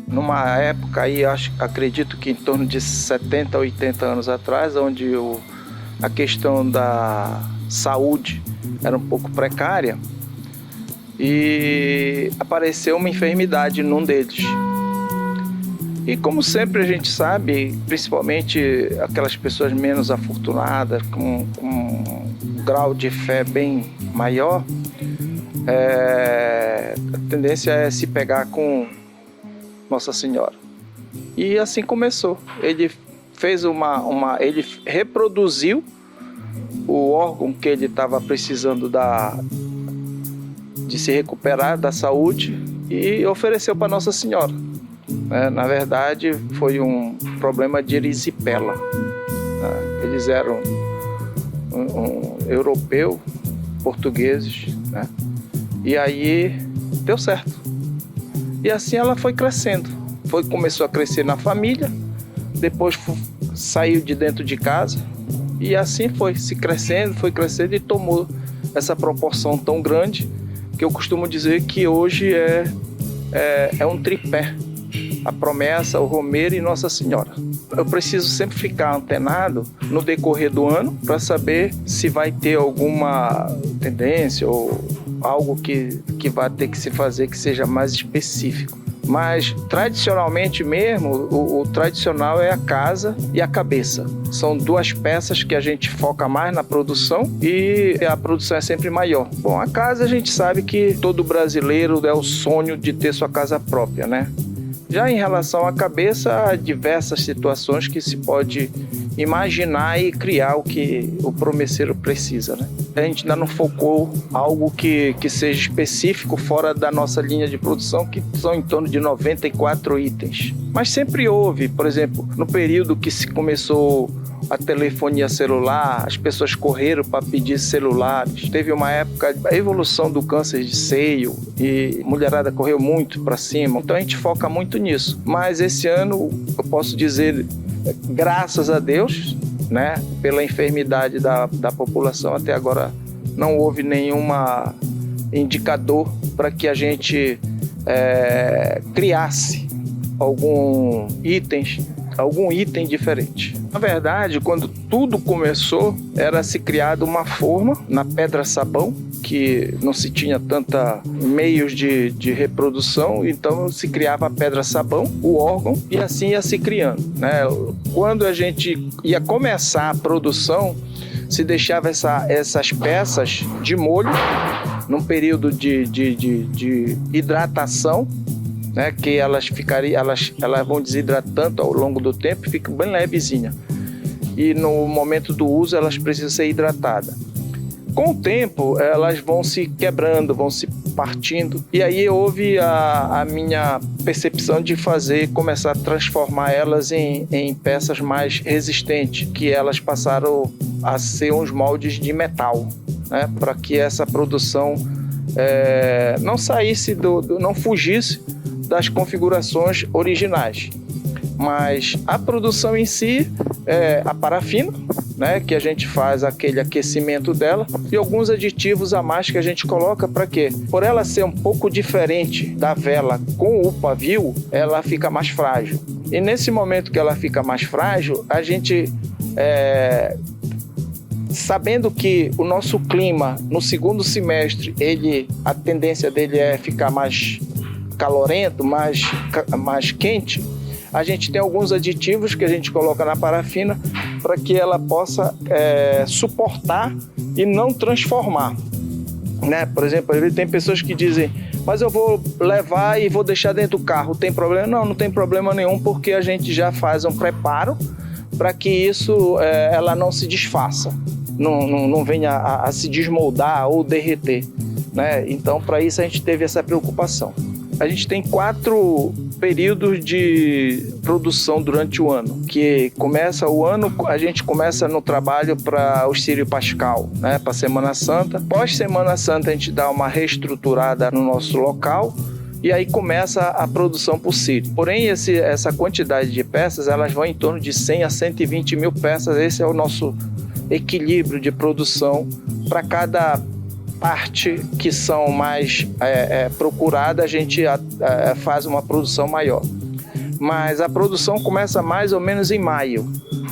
numa época aí, acredito que em torno de 70, 80 anos atrás, onde a questão da saúde era um pouco precária, e apareceu uma enfermidade num deles. E como sempre a gente sabe, principalmente aquelas pessoas menos afortunadas, com um grau de fé bem maior, a tendência é se pegar com Nossa Senhora. E assim começou. Ele fez ele reproduziu o órgão que ele estava precisando de se recuperar da saúde e ofereceu para Nossa Senhora. Na verdade, foi um problema de erisipela. Eles eram europeu, portugueses, né? E aí deu certo. E assim ela foi crescendo. Começou a crescer na família, depois saiu de dentro de casa, e assim foi crescendo e tomou essa proporção tão grande que eu costumo dizer que hoje é um tripé: a promessa, o romeiro e Nossa Senhora. Eu preciso sempre ficar antenado no decorrer do ano para saber se vai ter alguma tendência ou algo que vai ter que se fazer que seja mais específico. Mas tradicionalmente mesmo, o tradicional é a casa e a cabeça. São duas peças que a gente foca mais na produção e a produção é sempre maior. Bom, a casa a gente sabe que todo brasileiro é o sonho de ter sua casa própria, né? Já em relação à cabeça, há diversas situações que se pode imaginar e criar o que o promesseiro precisa, né? A gente ainda não focou algo que seja específico fora da nossa linha de produção, que são em torno de 94 itens. Mas sempre houve, por exemplo, no período que se começou a telefonia celular, as pessoas correram para pedir celulares. Teve uma época, a evolução do câncer de seio, e a mulherada correu muito para cima. Então a gente foca muito nisso. Mas esse ano, eu posso dizer, graças a Deus, né, pela enfermidade da população, até agora não houve nenhum indicador para que a gente criasse algum item diferente. Na verdade, quando tudo começou, era se criada uma forma na pedra-sabão, que não se tinha tanta meios de reprodução, então se criava a pedra-sabão, o órgão, e assim ia se criando, né? Quando a gente ia começar a produção, se deixava essas peças de molho, num período de hidratação, né, que elas vão desidratando ao longo do tempo e ficam bem levezinhas. E no momento do uso elas precisam ser hidratadas. Com o tempo elas vão se quebrando, vão se partindo, e aí houve a minha percepção de começar a transformar elas em peças mais resistentes, que elas passaram a ser uns moldes de metal, né, para que essa produção não saísse não fugisse das configurações originais. Mas a produção em si é a parafina, né, que a gente faz aquele aquecimento dela, e alguns aditivos a mais que a gente coloca. Para quê? Por ela ser um pouco diferente da vela com o pavio, ela fica mais frágil. E nesse momento que ela fica mais frágil, a gente, sabendo que o nosso clima no segundo semestre, a tendência dele é ficar mais calorento, mais quente, a gente tem alguns aditivos que a gente coloca na parafina para que ela possa suportar e não transformar, né? Por exemplo, tem pessoas que dizem: mas eu vou levar e vou deixar dentro do carro, tem problema? Não tem problema nenhum, porque a gente já faz um preparo para que isso ela não se desfaça, não venha a se desmoldar ou derreter, né? Então, para isso a gente teve essa preocupação. A gente tem 4 períodos de produção durante o ano, que começa o ano, a gente começa no trabalho para o Círio Pascal, né, para Semana Santa. Pós Semana Santa a gente dá uma reestruturada no nosso local e aí começa a produção por Círio. Porém, essa quantidade de peças, elas vão em torno de 100 a 120 mil peças. Esse é o nosso equilíbrio de produção para cada parte que são mais procuradas. A gente faz uma produção maior. mas a produção começa mais ou menos em maio,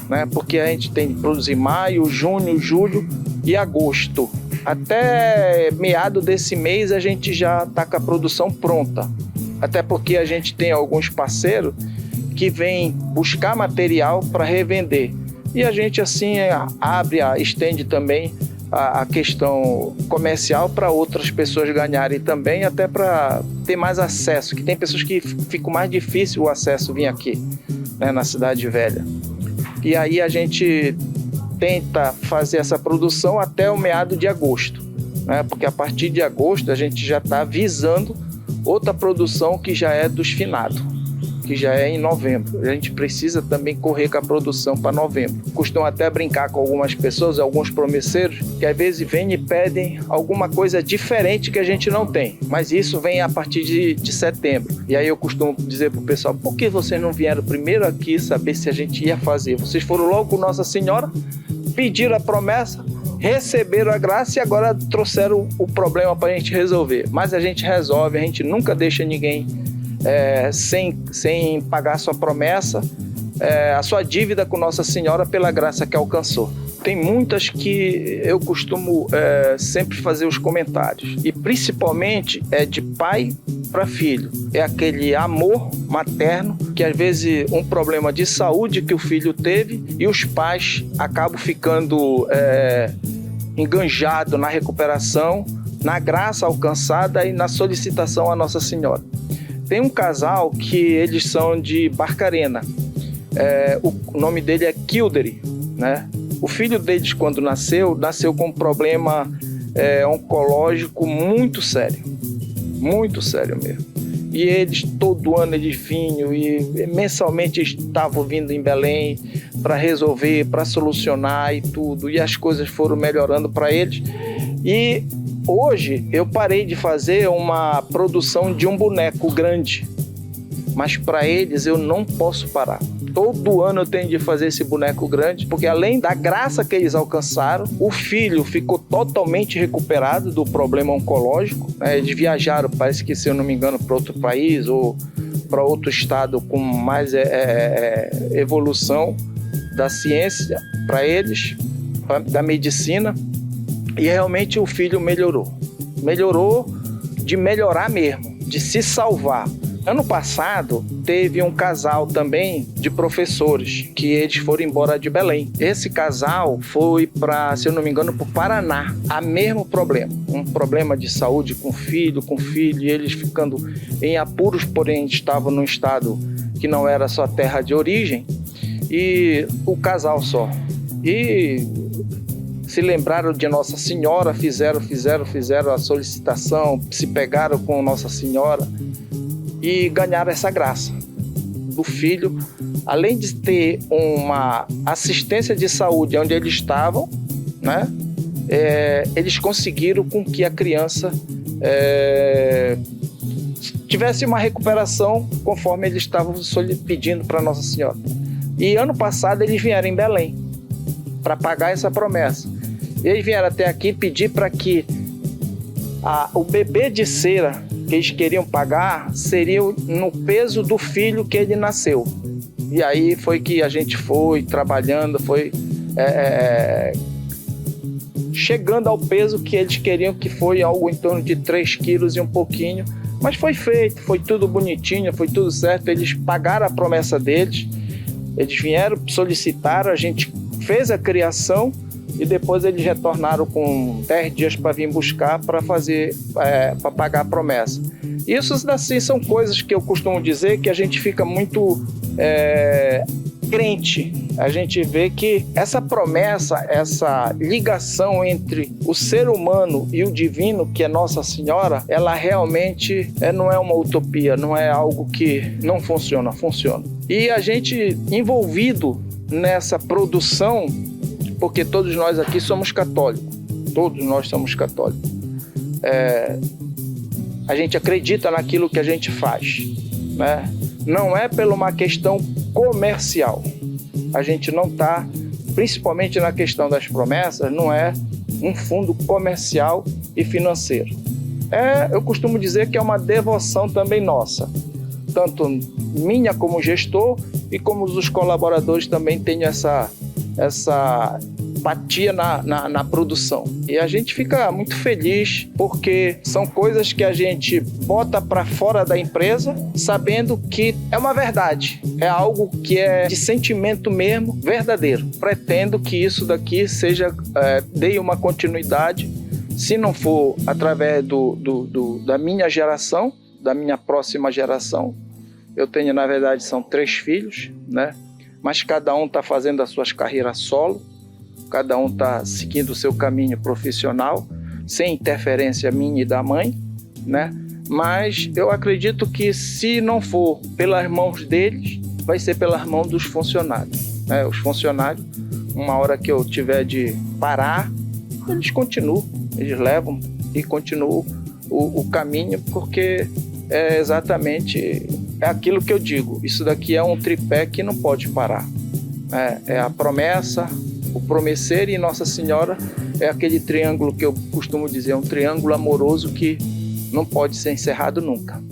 né? Porque a gente tem que produzir maio, junho, julho e agosto. Até meado desse mês a gente já está com a produção pronta. Até porque a gente tem alguns parceiros que vêm buscar material para revender. E a gente assim estende também a questão comercial para outras pessoas ganharem também, até para ter mais acesso, que tem pessoas que ficam mais difícil o acesso vir aqui, né, na Cidade Velha. E aí a gente tenta fazer essa produção até o meado de agosto, né, porque a partir de agosto a gente já está visando outra produção que já é dos finados, que já é em novembro. A gente precisa também correr com a produção para novembro. Costumo até brincar com algumas pessoas, alguns promesseiros, que às vezes vêm e pedem alguma coisa diferente que a gente não tem. Mas isso vem a partir de setembro. E aí eu costumo dizer para o pessoal, por que vocês não vieram primeiro aqui saber se a gente ia fazer? Vocês foram logo com Nossa Senhora, pediram a promessa, receberam a graça e agora trouxeram o problema para a gente resolver. Mas a gente resolve, a gente nunca deixa ninguém sem pagar a sua promessa, a sua dívida com Nossa Senhora pela graça que alcançou. Tem muitas que eu costumo sempre fazer os comentários, e principalmente é de pai para filho. É aquele amor materno que às vezes um problema de saúde que o filho teve e os pais acabam ficando enganjados na recuperação, na graça alcançada e na solicitação à Nossa Senhora. Tem um casal que eles são de Barcarena, o nome dele é Kildare, né? O filho deles, quando nasceu com um problema oncológico muito sério mesmo. E eles, todo ano eles vinham e mensalmente estavam vindo em Belém para resolver, para solucionar e tudo, e as coisas foram melhorando para eles. E hoje eu parei de fazer uma produção de um boneco grande, mas para eles eu não posso parar. Todo ano eu tenho de fazer esse boneco grande, porque além da graça que eles alcançaram, o filho ficou totalmente recuperado do problema oncológico. Eles viajaram, parece que, se eu não me engano, para outro país ou para outro estado com mais evolução da ciência para eles, da medicina. E realmente o filho melhorou de melhorar mesmo, de se salvar. Ano passado teve um casal também de professores que eles foram embora de Belém. Esse casal foi para, se eu não me engano, para o Paraná. A mesmo problema, um problema de saúde com filho, e eles ficando em apuros, porém estavam num estado que não era sua terra de origem, e o casal só. E se lembraram de Nossa Senhora, fizeram a solicitação, se pegaram com Nossa Senhora e ganharam essa graça do filho. Além de ter uma assistência de saúde onde eles estavam, né? Eles conseguiram com que a criança tivesse uma recuperação conforme eles estavam pedindo para Nossa Senhora. E ano passado eles vieram em Belém para pagar essa promessa. Eles vieram até aqui pedir para que o bebê de cera que eles queriam pagar seria no peso do filho que ele nasceu. E aí foi que a gente foi trabalhando, foi chegando ao peso que eles queriam, que foi algo em torno de 3 quilos e um pouquinho. Mas foi feito, foi tudo bonitinho, foi tudo certo. Eles pagaram a promessa deles, eles vieram, solicitaram, a gente fez a criação e depois eles retornaram com 10 dias para vir buscar para fazer, para pagar a promessa. Isso assim são coisas que eu costumo dizer que a gente fica muito crente. A gente vê que essa promessa, essa ligação entre o ser humano e o divino, que é Nossa Senhora, ela realmente não é uma utopia, não é algo que não funciona, funciona. E a gente envolvido nessa produção, porque todos nós aqui somos católicos, todos nós somos católicos. A gente acredita naquilo que a gente faz, né? Não é por uma questão comercial. A gente não está, principalmente na questão das promessas, não é um fundo comercial e financeiro. Eu costumo dizer que é uma devoção também nossa, tanto minha como gestor e como os colaboradores também têm essa empatia na produção. E a gente fica muito feliz porque são coisas que a gente bota para fora da empresa sabendo que é uma verdade, é algo que é de sentimento mesmo, verdadeiro. Pretendo que isso daqui seja, dê uma continuidade, se não for através da minha geração, da minha próxima geração. Eu tenho, na verdade, são 3 filhos, né? Mas cada um está fazendo as suas carreiras solo, cada um está seguindo o seu caminho profissional, sem interferência minha e da mãe, né? Mas eu acredito que se não for pelas mãos deles, vai ser pelas mãos dos funcionários, né? Os funcionários, uma hora que eu tiver de parar, eles continuam, eles levam e continuam o caminho, porque é exatamente aquilo que eu digo, isso daqui é um tripé que não pode parar. É a promessa, o promecer e Nossa Senhora é aquele triângulo que eu costumo dizer, um triângulo amoroso que não pode ser encerrado nunca.